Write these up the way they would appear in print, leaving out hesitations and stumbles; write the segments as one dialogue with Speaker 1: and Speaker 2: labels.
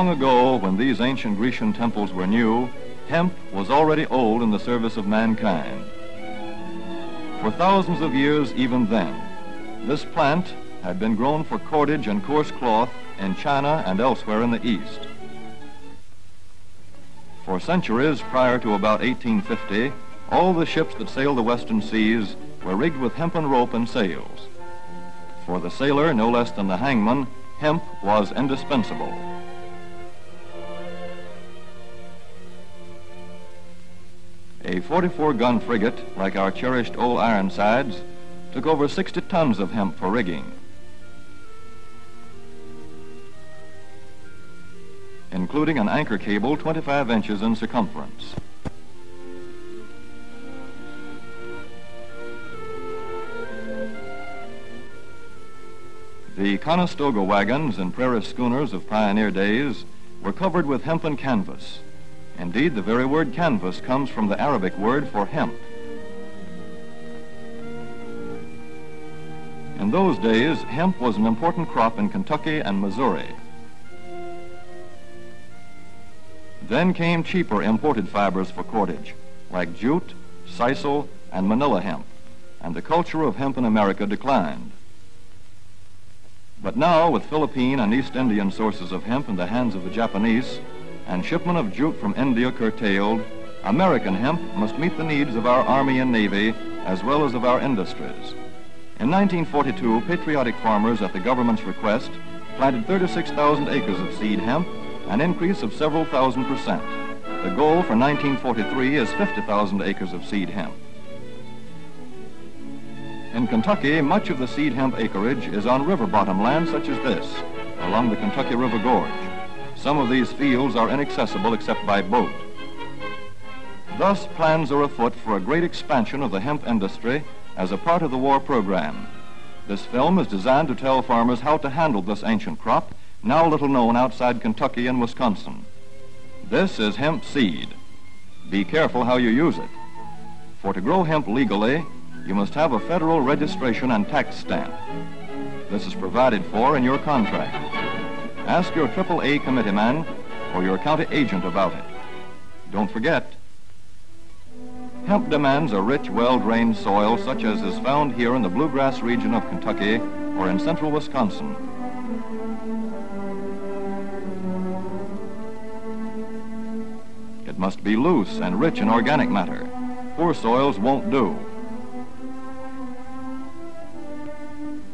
Speaker 1: Long ago, when these ancient Grecian temples were new, hemp was already old in the service of mankind. For thousands of years even then, this plant had been grown for cordage and coarse cloth in China and elsewhere in the East. For centuries prior to about 1850, all the ships that sailed the western seas were rigged with hempen rope and sails. For the sailor, no less than the hangman, hemp was indispensable. A 44-gun frigate, like our cherished old Ironsides, took over 60 tons of hemp for rigging. Including an anchor cable 25 inches in circumference. The Conestoga wagons and prairie schooners of pioneer days were covered with hempen canvas. Indeed, the very word canvas comes from the Arabic word for hemp. In those days, hemp was an important crop in Kentucky and Missouri. Then came cheaper imported fibers for cordage, like jute, sisal, and manila hemp, and the culture of hemp in America declined. But now, with Philippine and East Indian sources of hemp in the hands of the Japanese, and shipment of jute from India curtailed, American hemp must meet the needs of our Army and Navy as well as of our industries. In 1942, patriotic farmers at the government's request planted 36,000 acres of seed hemp, an increase of several thousand %. The goal for 1943 is 50,000 acres of seed hemp. In Kentucky, much of the seed hemp acreage is on river bottom land such as this, along the Kentucky River Gorge. Some of these fields are inaccessible except by boat. Thus, plans are afoot for a great expansion of the hemp industry as a part of the war program. This film is designed to tell farmers how to handle this ancient crop, now little known outside Kentucky and Wisconsin. This is hemp seed. Be careful how you use it. For to grow hemp legally, you must have a federal registration and tax stamp. This is provided for in your contract. Ask your AAA committeeman or your county agent about it. Don't forget, hemp demands a rich, well-drained soil such as is found here in the bluegrass region of Kentucky or in central Wisconsin. It must be loose and rich in organic matter. Poor soils won't do.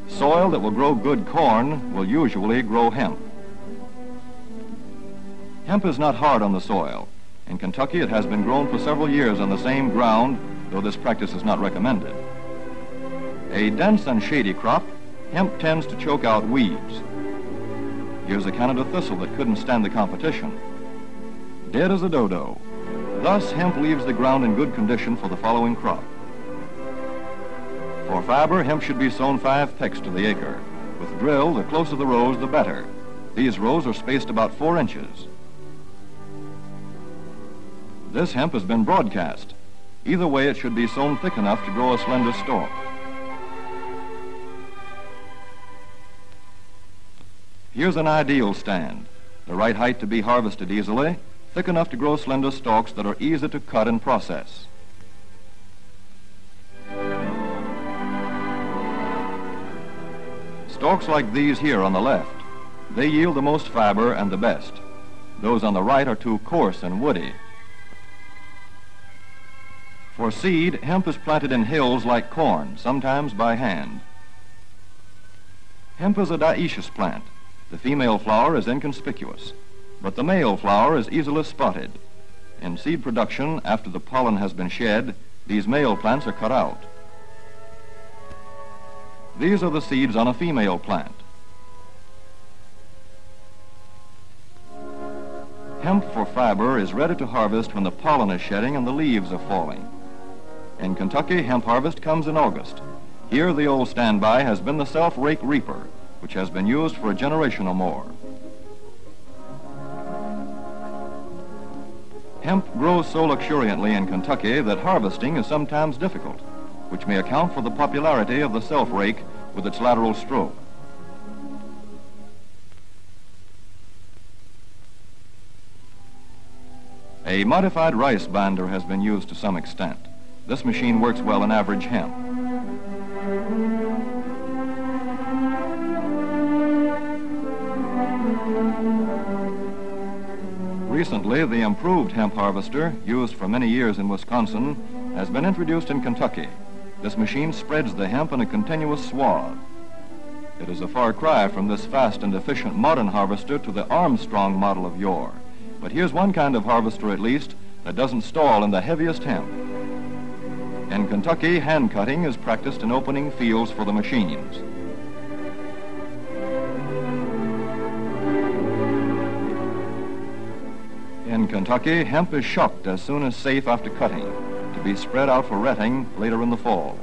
Speaker 1: Soil that will grow good corn will usually grow hemp. Hemp is not hard on the soil. In Kentucky, it has been grown for several years on the same ground, though this practice is not recommended. A dense and shady crop, hemp tends to choke out weeds. Here's a Canada thistle that couldn't stand the competition. Dead as a dodo. Thus, hemp leaves the ground in good condition for the following crop. For fiber, hemp should be sown 5 pecks to the acre. With drill, the closer the rows, the better. These rows are spaced about 4 inches. This hemp has been broadcast. Either way, it should be sown thick enough to grow a slender stalk. Here's an ideal stand. The right height to be harvested easily, thick enough to grow slender stalks that are easy to cut and process. Stalks like these here on the left, they yield the most fiber and the best. Those on the right are too coarse and woody. For seed, hemp is planted in hills like corn, sometimes by hand. Hemp is a dioecious plant. The female flower is inconspicuous, but the male flower is easily spotted. In seed production, after the pollen has been shed, these male plants are cut out. These are the seeds on a female plant. Hemp for fiber is ready to harvest when the pollen is shedding and the leaves are falling. In Kentucky, hemp harvest comes in August. Here, the old standby has been the self-rake reaper, which has been used for a generation or more. Hemp grows so luxuriantly in Kentucky that harvesting is sometimes difficult, which may account for the popularity of the self-rake with its lateral stroke. A modified rice binder has been used to some extent. This machine works well in average hemp. Recently, the improved hemp harvester, used for many years in Wisconsin, has been introduced in Kentucky. This machine spreads the hemp in a continuous swath. It is a far cry from this fast and efficient modern harvester to the Armstrong model of yore. But here's one kind of harvester, at least, that doesn't stall in the heaviest hemp. In Kentucky, hand cutting is practiced in opening fields for the machines. In Kentucky, hemp is shucked as soon as safe after cutting, to be spread out for retting later in the fall.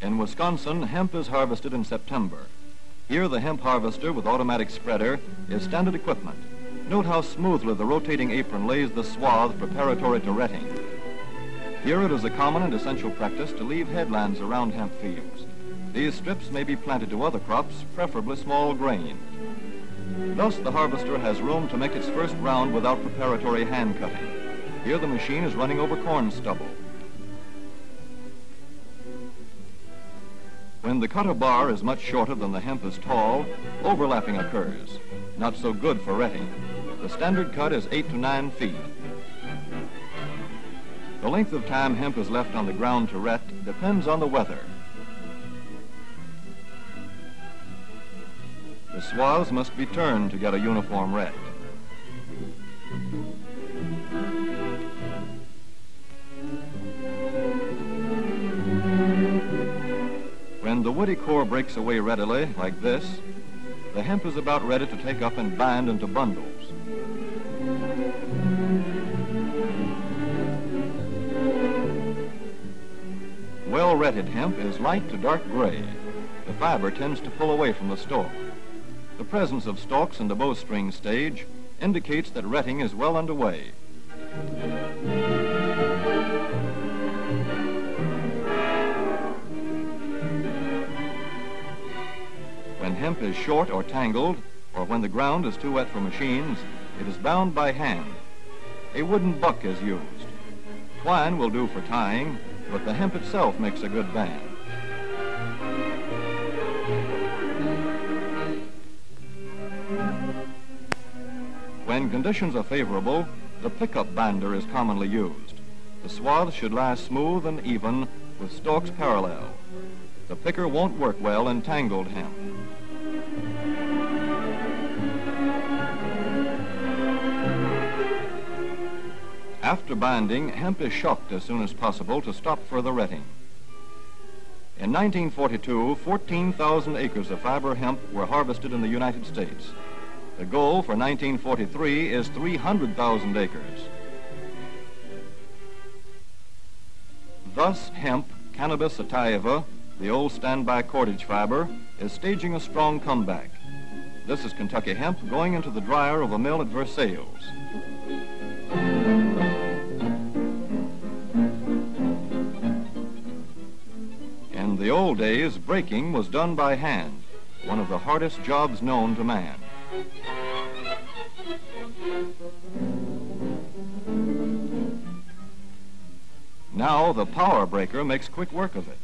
Speaker 1: In Wisconsin, hemp is harvested in September. Here, the hemp harvester with automatic spreader is standard equipment. Note how smoothly the rotating apron lays the swath preparatory to retting. Here it is a common and essential practice to leave headlands around hemp fields. These strips may be planted to other crops, preferably small grain. Thus, the harvester has room to make its first round without preparatory hand cutting. Here the machine is running over corn stubble. When the cutter bar is much shorter than the hemp is tall, overlapping occurs. Not so good for retting. The standard cut is 8 to 9 feet. The length of time hemp is left on the ground to ret depends on the weather. The swaths must be turned to get a uniform ret. When the woody core breaks away readily, like this, the hemp is about ready to take up and bind into bundles. Well-retted hemp is light to dark gray. The fiber tends to pull away from the stalk. The presence of stalks in the bowstring stage indicates that retting is well underway. When hemp is short or tangled, or when the ground is too wet for machines, it is bound by hand. A wooden buck is used. Twine will do for tying, but the hemp itself makes a good band. When conditions are favorable, the pickup binder is commonly used. The swaths should lie smooth and even with stalks parallel. The picker won't work well in tangled hemp. After binding, hemp is shucked as soon as possible to stop further retting. In 1942, 14,000 acres of fiber hemp were harvested in the United States. The goal for 1943 is 300,000 acres. Thus, hemp, Cannabis sativa, the old standby cordage fiber, is staging a strong comeback. This is Kentucky hemp going into the dryer of a mill at Versailles. In the old days, breaking was done by hand, one of the hardest jobs known to man. Now the power breaker makes quick work of it.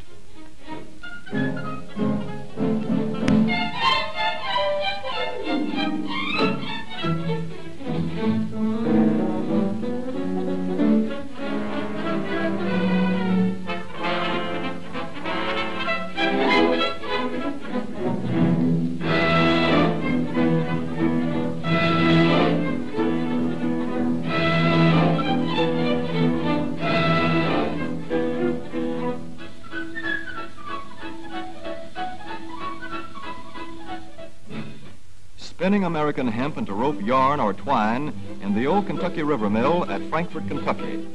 Speaker 1: Spinning American hemp into rope yarn or twine in the old Kentucky River Mill at Frankfort, Kentucky.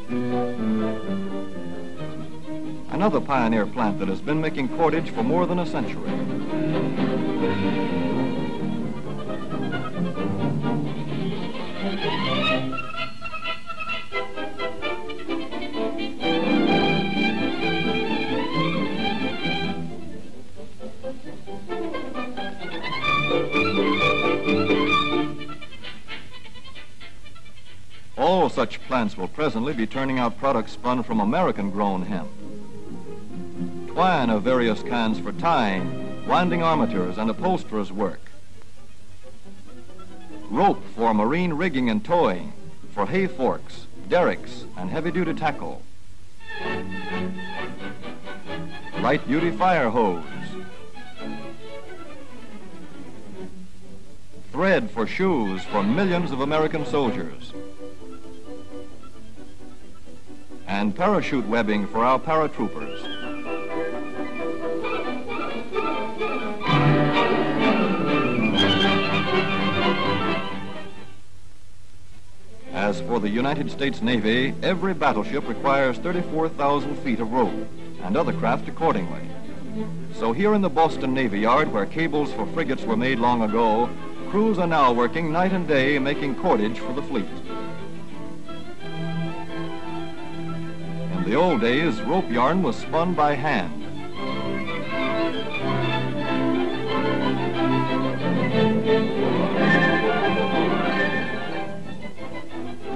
Speaker 1: Another pioneer plant that has been making cordage for more than a century. such plants will presently be turning out products spun from American-grown hemp. Twine of various kinds for tying, winding armatures, and upholsterers' work. Rope for marine rigging and towing, for hay forks, derricks, and heavy-duty tackle. Light-duty fire hose. Thread for shoes for millions of American soldiers. And parachute webbing for our paratroopers. As for the United States Navy, every battleship requires 34,000 feet of rope, and other craft accordingly. So here in the Boston Navy Yard, where cables for frigates were made long ago, crews are now working night and day making cordage for the fleet. In the old days, rope yarn was spun by hand.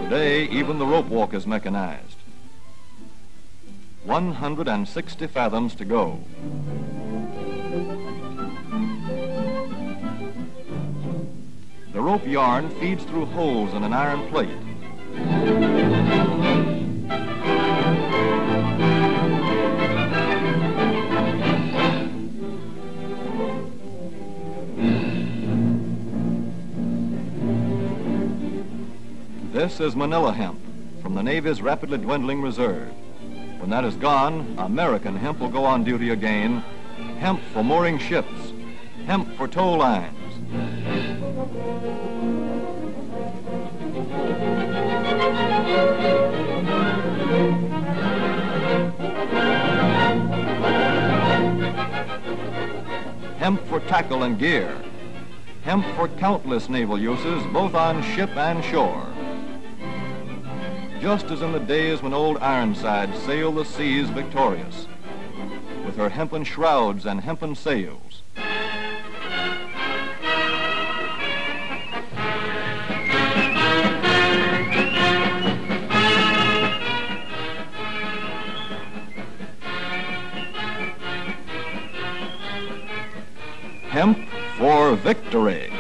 Speaker 1: Today, even the rope walk is mechanized. 160 fathoms to go. The rope yarn feeds through holes in an iron plate. This is Manila hemp from the Navy's rapidly dwindling reserve. When that is gone, American hemp will go on duty again. Hemp for mooring ships, hemp for tow lines. Hemp for tackle and gear. Hemp for countless naval uses, both on ship and shore. Just as in the days when old Ironside sailed the seas victorious, with her hempen shrouds and hempen sails. Hemp for Victory.